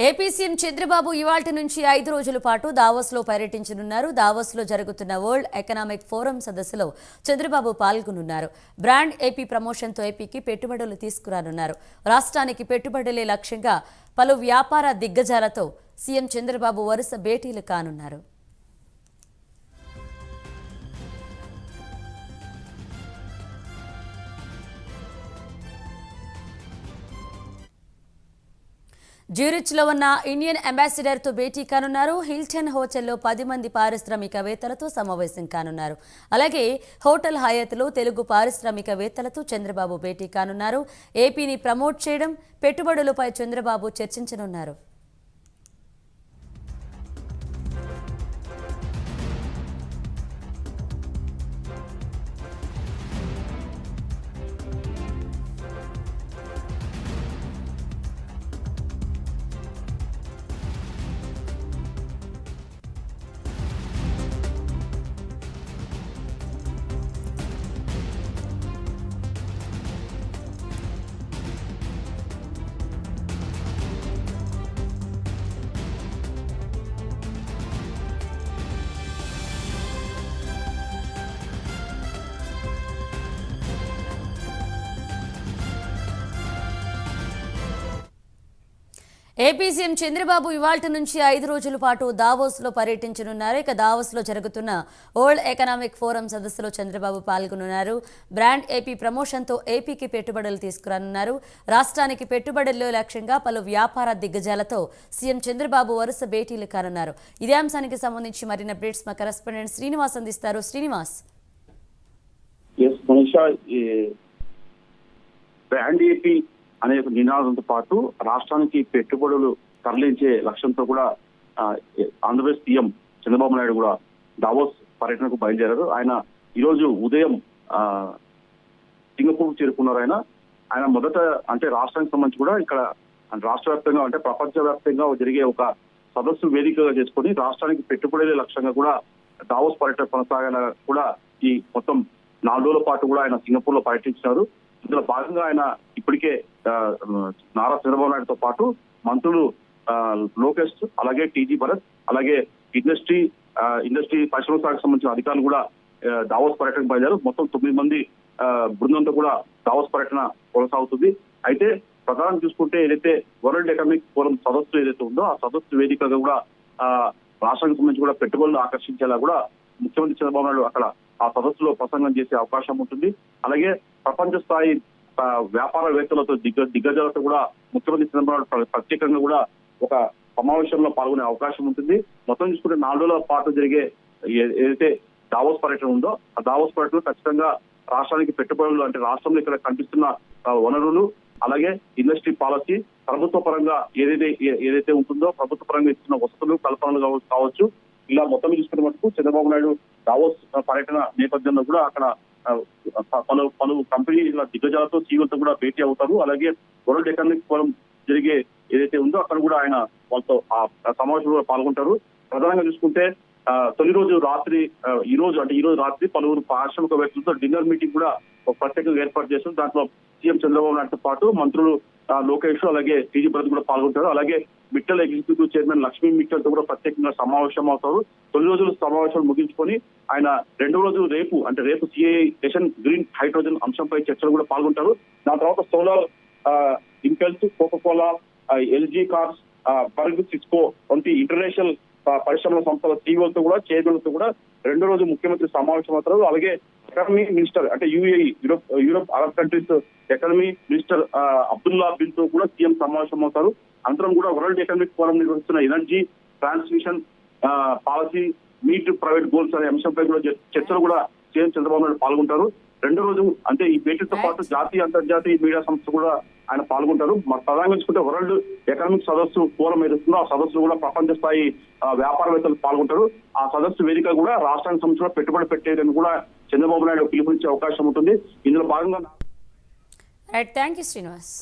AP CM Chandrababu ఇవాల్టి నుంచి 5 రోజుల పాటు దావోస్లో పర్యటించనున్నారు. దావోస్లో జరుగుతున్న వరల్డ్ ఎకనామిక్ ఫోరం సదస్సులో చంద్రబాబు పాల్గొనున్నారు. బ్రాండ్ ఏపీ ప్రమోషన్తో ఏపీకి పెట్టుబడులు తీసుకురానున్నారు. రాష్ట్రానికి పెట్టుబడులే లక్ష్యంగా పలు వ్యాపార దిగ్గజాలతో సీఎం చంద్రబాబు వరుస భేటీలు కానున్నారు. జ్యూరిచ్లో ఉన్న ఇండియన్ అంబాసిడర్తో భేటీ కానున్నారు. హిల్టన్ హోటల్లో 10 మంది పారిశ్రామికవేత్తలతో సమావేశం కానున్నారు. అలాగే హోటల్ హయాత్లో తెలుగు పారిశ్రామికవేత్తలతో చంద్రబాబు భేటీ కానున్నారు. ఏపీని ప్రమోట్ చేయడం, పెట్టుబడులపై చంద్రబాబు చర్చించనున్నారు. ఏపీ సీఎం చంద్రబాబు ఇవాల్టి నుంచి 5 రోజుల పాటు దావోస్లో పర్యటించనున్నారు. ఇక దావోస్లో జరుగుతున్న వరల్డ్ ఎకనామిక్ ఫోరం సదస్సులో చంద్రబాబు పాల్గొనున్నారు. బ్రాండ్ ఏపీ ప్రమోషన్తో ఏపీకి పెట్టుబడులు తీసుకురానున్నారు. రాష్ట్రానికి పెట్టుబడుల్లో లక్ష్యంగా పలు వ్యాపార దిగ్గజాలతో సీఎం చంద్రబాబు వరుస భేటీలు కానున్నారు. ఇదే అంశానికి సంబంధించి మరిన్ని అప్డేట్స్ మా కరెస్పాండెంట్ శ్రీనివాస్ అందిస్తారు. శ్రీనివాస్, బ్రాండ్ ఏపీ అనే నినాదంతో పాటు రాష్ట్రానికి పెట్టుబడులు తరలించే లక్ష్యంతో కూడా ఆంధ్రప్రదేశ్ సీఎం చంద్రబాబు నాయుడు కూడా దావోస్ పర్యటనకు బయలుదేరారు. ఆయన ఈరోజు ఉదయం సింగపూర్ చేరుకున్నారు. ఆయన మొదట అంటే రాష్ట్రానికి సంబంధించి కూడా ఇక్కడ రాష్ట్ర వ్యాప్తంగా అంటే ప్రపంచ వ్యాప్తంగా జరిగే ఒక సదస్సు వేదికగా చేసుకుని రాష్ట్రానికి పెట్టుబడులే లక్ష్యంగా కూడా దావోస్ పర్యటన కొనసాగాల కూడా ఈ మొత్తం 4 రోజుల పాటు కూడా ఆయన సింగపూర్ లో పర్యటించినారు. ఇందులో భాగంగా ఆయన ఇప్పటికే నారా చంద్రబాబు నాయుడుతో పాటు మంత్రులు లోకేష్, అలాగే టీజీ భరత్, అలాగే ఇండస్ట్రీ పరిశ్రమ శాఖకు సంబంధించిన అధికారులు కూడా దావోస్ పర్యటనకు బయలుదేరారు. మొత్తం 9 మంది బృందంతో కూడా దావోస్ పర్యటన కొనసాగుతుంది. అయితే ప్రధానం చూసుకుంటే ఏదైతే వరల్డ్ ఎకనామిక్ ఫోరం సదస్సు ఏదైతే ఉందో ఆ సదస్సు వేదికగా కూడా రాష్ట్రానికి సంబంధించి కూడా పెట్టుబడులు ఆకర్షించేలా కూడా ముఖ్యమంత్రి చంద్రబాబు నాయుడు అక్కడ ఆ సదస్సులో ప్రసంగం చేసే అవకాశం ఉంటుంది. అలాగే ప్రపంచ స్థాయి వ్యాపారవేత్తలతో దిగ్గజాలతో కూడా ముఖ్యమంత్రి చంద్రబాబు నాయుడు ప్రత్యేకంగా కూడా ఒక సమావేశంలో పాల్గొనే అవకాశం ఉంటుంది. మొత్తం చూసుకుంటే 4 రోజుల పాటు జరిగే ఏదైతే దావోస్ పర్యటన ఉందో ఆ దావోస్ పర్యటన ఖచ్చితంగా రాష్ట్రానికి పెట్టుబడులు అంటే రాష్ట్రంలో ఇక్కడ కనిపిస్తున్న వనరులు, అలాగే ఇండస్ట్రీ పాలసీ, ప్రభుత్వ పరంగా ఏదైతే ఉంటుందో ప్రభుత్వ పరంగా ఇస్తున్న వసతులు కల్పనలు కావచ్చు, ఇలా మొత్తం చూసుకునే మటుకు చంద్రబాబు నాయుడు దావోస్ పర్యటన నేపథ్యంలో కూడా అక్కడ పలు కంపెనీల దిగ్గజాలతో సీఈఓలతో కూడా భేటీ అవుతారు. అలాగే వరల్డ్ ఎకనామిక్ ఫోరం జరిగే ఏదైతే ఉందో అక్కడ కూడా ఆయన వాళ్ళతో ఆ సమావేశంలో పాల్గొంటారు. ప్రధానంగా చూసుకుంటే తొలి రోజు రాత్రి ఈ రోజు రాత్రి పలువురు పారిశ్రామికవేత్తలతో డిన్నర్ మీటింగ్ కూడా ఒక ప్రత్యేకంగా ఏర్పాటు చేస్తారు. దాంట్లో సీఎం చంద్రబాబు నాయుడుతో పాటు మంత్రులు లోకేష్, అలాగే టీజీ భరత్ కూడా పాల్గొంటారు. అలాగే మిట్టల్ ఎగ్జిక్యూటివ్ చైర్మన్ లక్ష్మీ మిట్టల్ తో కూడా ప్రత్యేకంగా సమావేశం అవుతారు. తొలి రోజులు సమావేశాలు ముగించుకొని ఆయన 2వ రోజు రేపు సిఐఐ నేషన్ గ్రీన్ హైడ్రోజన్ అంశంపై చర్చలు కూడా పాల్గొంటారు. దాని తర్వాత solar, impulse, Coca Cola, LG cars, బర్గ్, సిస్కో వంటి ఇంటర్నేషనల్ పరిశ్రమల సంస్థల సీఈఓలతో కూడా చైర్మన్లతో కూడా 2వ రోజు ముఖ్యమంత్రి సమావేశం అవుతారు. అలాగే ఎకానమీ మినిస్టర్ అంటే UAE Europe Arab countries economy minister Abdullah bin తో కూడా సీఎం సమావేశం అవుతారు. అనంతరం కూడా వరల్డ్ ఎకనామిక్ ఫోరం నిర్వహిస్తున్న energy transmission policy, meet private goals అనే అంశంపై కూడా చర్చలు కూడా సీఎం చంద్రబాబు నాయుడు పాల్గొంటారు. 2వ రోజు అంటే ఈ భేటీతో పాటు జాతీయ అంతర్జాతీయ మీడియా సంస్థ కూడా ఆయన పాల్గొంటారు. ప్రధానంగా చూసుకుంటే వరల్డ్ ఎకనామిక్ సదస్సు ఫోరం ఏదైతుందో ఆ సదస్సు కూడా ప్రపంచ స్థాయి వ్యాపారవేత్తలు పాల్గొంటారు. ఆ సదస్సు వేదిక కూడా రాష్ట్రానికి సంబంధించిన పెట్టుబడి పెట్టేయడానికి కూడా చంద్రబాబు నాయుడు పిలుపునిచ్చే అవకాశం ఉంటుంది. ఇందులో భాగంగా థ్యాంక్ యూ శ్రీనివాస్.